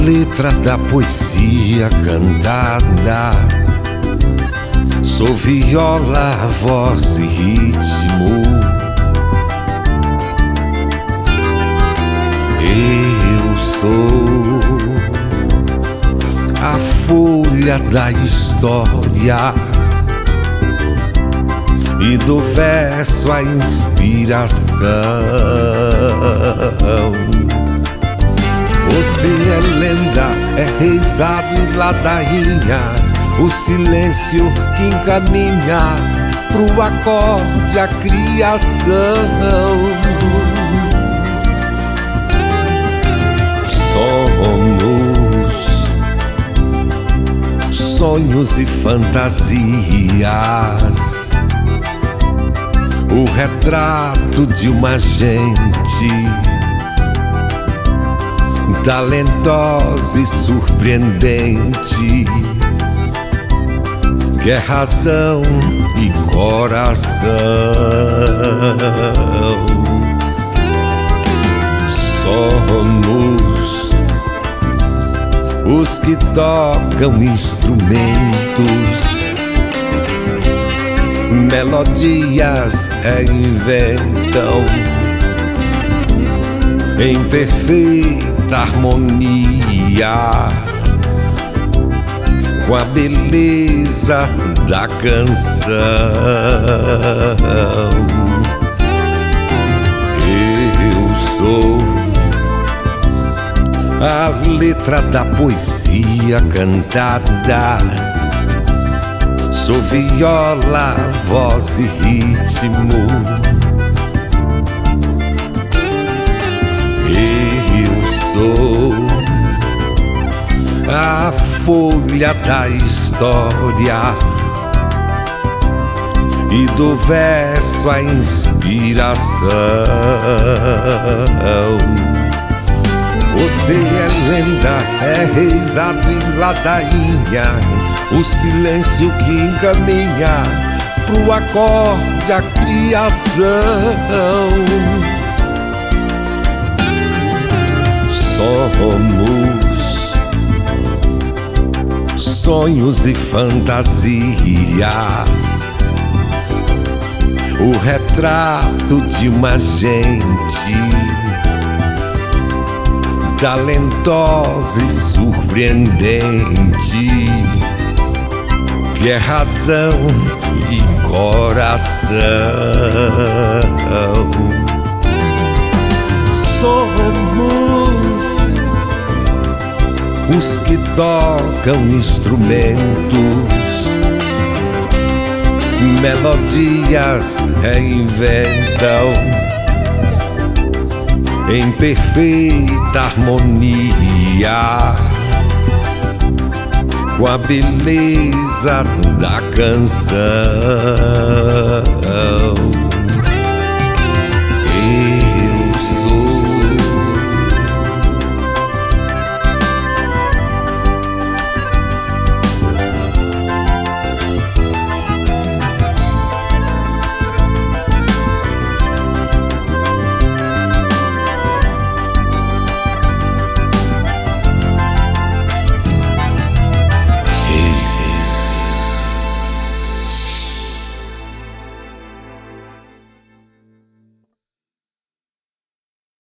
letra da poesia cantada. Sou viola, voz e ritmo. Eu sou a folha da história e do verso a inspiração. Você é lenda, é reisado e ladainha, o silêncio que encaminha pro acorde a criação. Somos sonhos e fantasias, o retrato de uma gente talentosa e surpreendente, que é razão e coração. Somos os que tocam instrumentos, melodias reinventam em perfeita harmonia com a beleza da canção. Eu sou a letra da poesia cantada. Sou viola, voz e ritmo. Eu sou a folha da história e do verso a inspiração. Você é lenda, é reisado e ladainha, o silêncio que encaminha pro acorde a criação. Somos sonhos e fantasias, o retrato de uma gente talentosa e surpreendente, que é razão e coração. Somos os que tocam instrumentos, melodias reinventam em perfeita harmonia com a beleza da canção.